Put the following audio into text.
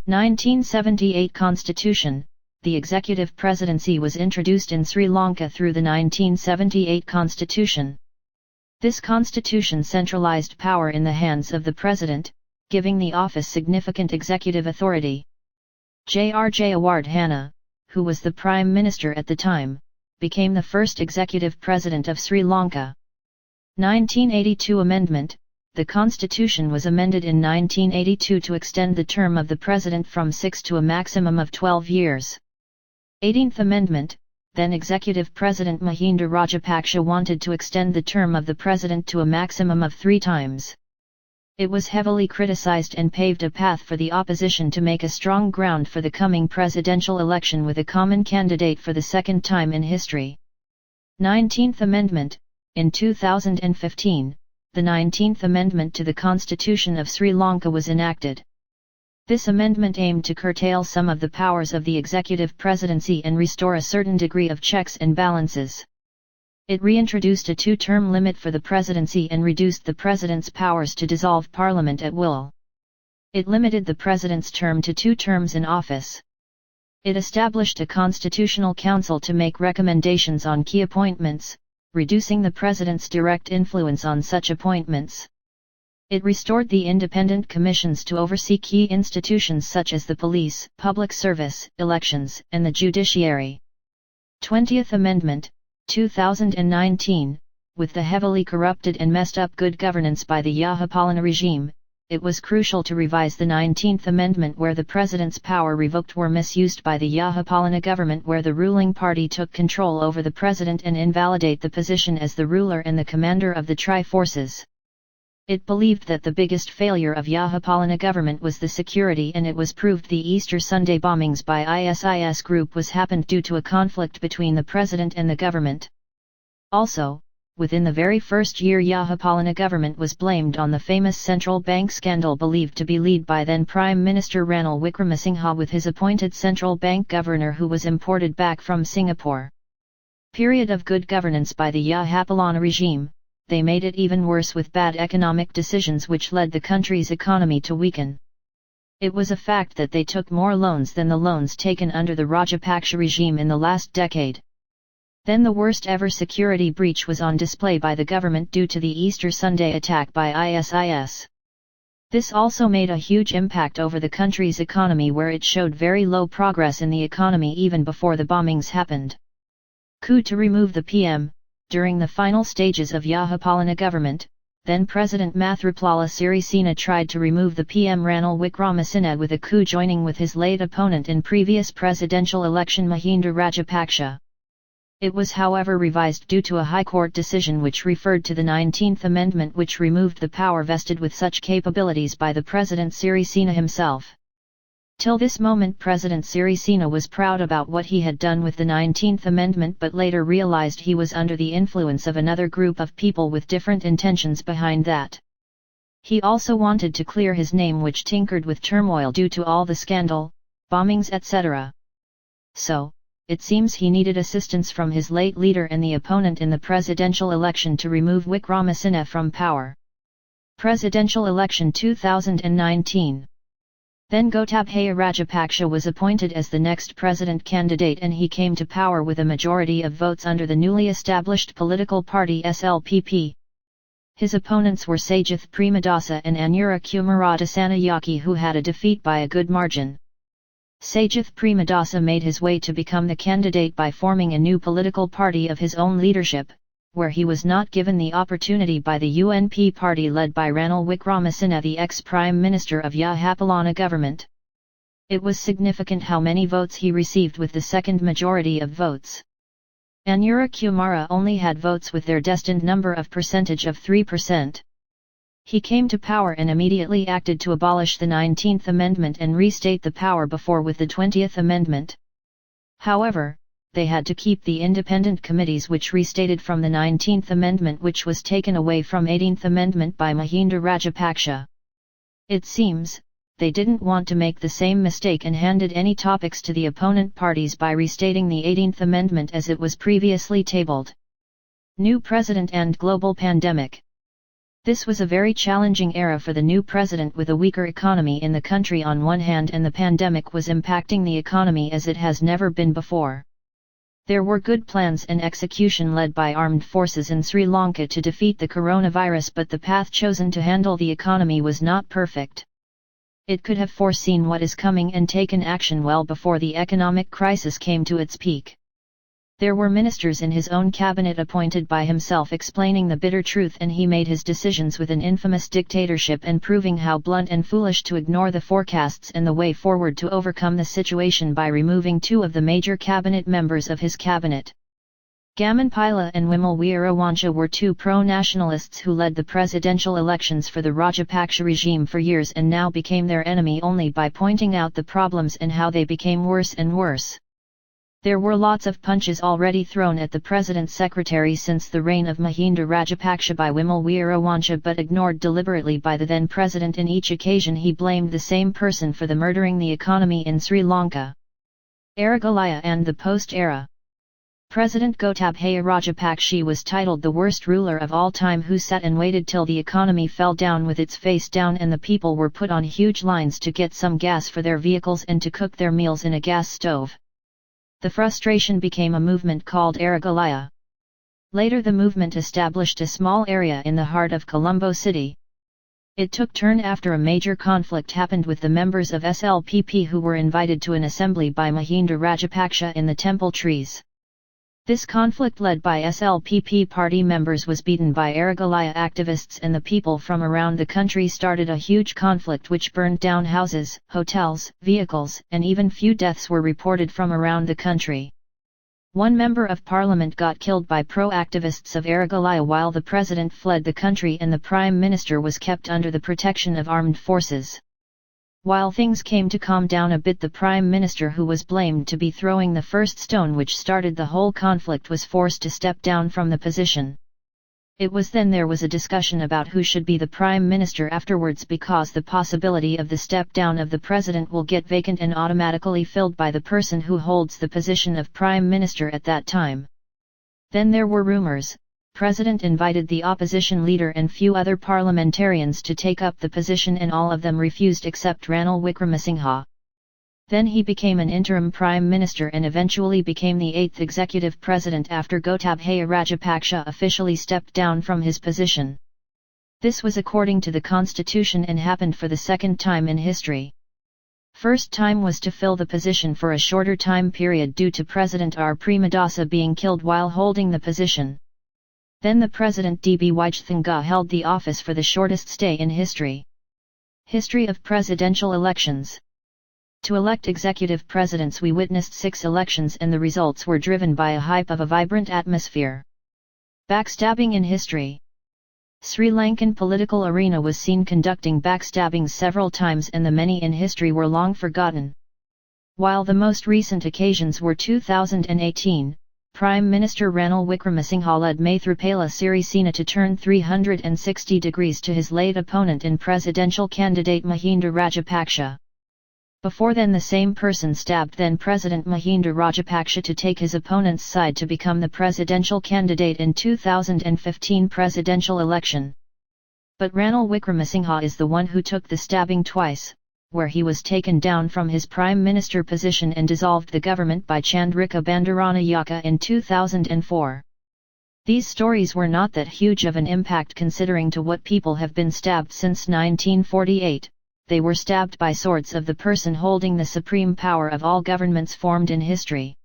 1978 Constitution. The executive presidency was introduced in Sri Lanka through the 1978 Constitution. This constitution centralized power in the hands of the president, giving the office significant executive authority. J.R. Jayawardena, who was the prime minister at the time, became the first executive president of Sri Lanka. 1982 Amendment. The constitution was amended in 1982 to extend the term of the president from 6 to a maximum of 12 years. 18th Amendment. Then Executive President Mahinda Rajapaksa wanted to extend the term of the president to a maximum of 3 times. It was heavily criticized and paved a path for the opposition to make a strong ground for the coming presidential election with a common candidate for the second time in history. 19th Amendment. In 2015, the 19th Amendment to the Constitution of Sri Lanka was enacted. This amendment aimed to curtail some of the powers of the executive presidency and restore a certain degree of checks and balances. It reintroduced a 2-term limit for the presidency and reduced the president's powers to dissolve parliament at will. It limited the president's term to 2 terms in office. It established a constitutional council to make recommendations on key appointments, reducing the president's direct influence on such appointments. It restored the independent commissions to oversee key institutions such as the police, public service, elections, and the judiciary. 20th Amendment, 2019, with the heavily corrupted and messed up good governance by the Yahapalana regime, it was crucial to revise the 19th Amendment where the president's power revoked were misused by the Yahapalana government where the ruling party took control over the president and invalidate the position as the ruler and the commander of the tri-forces. It believed that the biggest failure of Yahapalana government was the security, and it was proved the Easter Sunday bombings by ISIS group was happened due to a conflict between the president and the government. Also, within the very first year Yahapalana government was blamed on the famous central bank scandal believed to be led by then Prime Minister Ranil Wickremesinghe with his appointed central bank governor who was imported back from Singapore. Period of good governance by the Yahapalana regime. They made it even worse with bad economic decisions which led the country's economy to weaken. It was a fact that they took more loans than the loans taken under the Rajapaksa regime in the last decade. Then the worst ever security breach was on display by the government due to the Easter Sunday attack by ISIS. This also made a huge impact over the country's economy where it showed very low progress in the economy even before the bombings happened. Coup to remove the PM. During the final stages of Yahapalana government, then President Mathripala Sirisena tried to remove the PM Ranil Wickremesinghe with a coup joining with his late opponent in previous presidential election Mahinda Rajapaksa. It was however revised due to a High Court decision which referred to the 19th Amendment which removed the power vested with such capabilities by the President Sirisena himself. Till this moment President Sirisena was proud about what he had done with the 19th Amendment but later realized he was under the influence of another group of people with different intentions behind that. He also wanted to clear his name which tinkered with turmoil due to all the scandal, bombings etc. So, it seems he needed assistance from his late leader and the opponent in the presidential election to remove Wickremesinghe from power. Presidential election 2019. Then Gotabaya Rajapaksa was appointed as the next president candidate and he came to power with a majority of votes under the newly established political party SLPP. His opponents were Sajith Premadasa and Anura Kumaradasana who had a defeat by a good margin. Sajith Premadasa made his way to become the candidate by forming a new political party of his own leadership, where he was not given the opportunity by the UNP party led by Ranil Wickremesinghe, the ex-prime minister of Yahapalana government. It was significant how many votes he received with the second majority of votes. Anura Kumara only had votes with their destined number of percentage of 3%. He came to power and immediately acted to abolish the 19th Amendment and restate the power before with the 20th Amendment. However, they had to keep the independent committees which restated from the 19th Amendment which was taken away from 18th Amendment by Mahinda Rajapaksa. It seems, they didn't want to make the same mistake and handed any topics to the opponent parties by restating the 18th Amendment as it was previously tabled. New President and Global Pandemic. This was a very challenging era for the new president, with a weaker economy in the country on one hand and the pandemic was impacting the economy as it has never been before. There were good plans and execution led by armed forces in Sri Lanka to defeat the coronavirus, but the path chosen to handle the economy was not perfect. It could have foreseen what is coming and taken action well before the economic crisis came to its peak. There were ministers in his own cabinet appointed by himself explaining the bitter truth, and he made his decisions with an infamous dictatorship and proving how blunt and foolish to ignore the forecasts and the way forward to overcome the situation by removing 2 of the major cabinet members of his cabinet. Gaman Pila and Wimal Weerawancha were 2 pro-nationalists who led the presidential elections for the Rajapaksa regime for years and now became their enemy only by pointing out the problems and how they became worse and worse. There were lots of punches already thrown at the president's secretary since the reign of Mahinda Rajapaksa by Wimal Weerawancha, but ignored deliberately by the then president. In each occasion he blamed the same person for the murdering the economy in Sri Lanka. Aragalaya and the post-era. President Gotabaya Rajapaksa was titled the worst ruler of all time, who sat and waited till the economy fell down with its face down and the people were put on huge lines to get some gas for their vehicles and to cook their meals in a gas stove. The frustration became a movement called Aragalaya. Later the movement established a small area in the heart of Colombo city. It took turn after a major conflict happened with the members of SLPP who were invited to an assembly by Mahinda Rajapaksa in the temple trees. This conflict led by SLPP party members was beaten by Aragalaya activists, and the people from around the country started a huge conflict which burned down houses, hotels, vehicles, and even few deaths were reported from around the country. One member of parliament got killed by pro-activists of Aragalaya while the president fled the country and the prime minister was kept under the protection of armed forces. While things came to calm down a bit, the prime minister, who was blamed to be throwing the first stone which started the whole conflict, was forced to step down from the position. It was then there was a discussion about who should be the prime minister afterwards, because the possibility of the step down of the president will get vacant and automatically filled by the person who holds the position of prime minister at that time. Then there were rumors. President invited the opposition leader and few other parliamentarians to take up the position, and all of them refused except Ranil Wickremesinghe. Then he became an interim prime minister and eventually became the 8th executive president after Gotabaya Rajapaksa officially stepped down from his position. This was according to the constitution and happened for the second time in history. First time was to fill the position for a shorter time period due to President R. Premadasa being killed while holding the position. Then the President D.B. Wijthanga held the office for the shortest stay in history. History of presidential elections. To elect executive presidents we witnessed 6 elections, and the results were driven by a hype of a vibrant atmosphere. Backstabbing in history. Sri Lankan political arena was seen conducting backstabbings several times, and the many in history were long forgotten. While the most recent occasions were 2018, Prime Minister Ranil Wickremesinghe led Maithripala Sirisena to turn 360 degrees to his late opponent in presidential candidate Mahinda Rajapaksa. Before then the same person stabbed then President Mahinda Rajapaksa to take his opponent's side to become the presidential candidate in 2015 presidential election. But Ranil Wickremesinghe is the one who took the stabbing twice, where he was taken down from his prime minister position and dissolved the government by Chandrika Bandaranayake in 2004. These stories were not that huge of an impact considering to what people have been stabbed since 1948, they were stabbed by swords of the person holding the supreme power of all governments formed in history.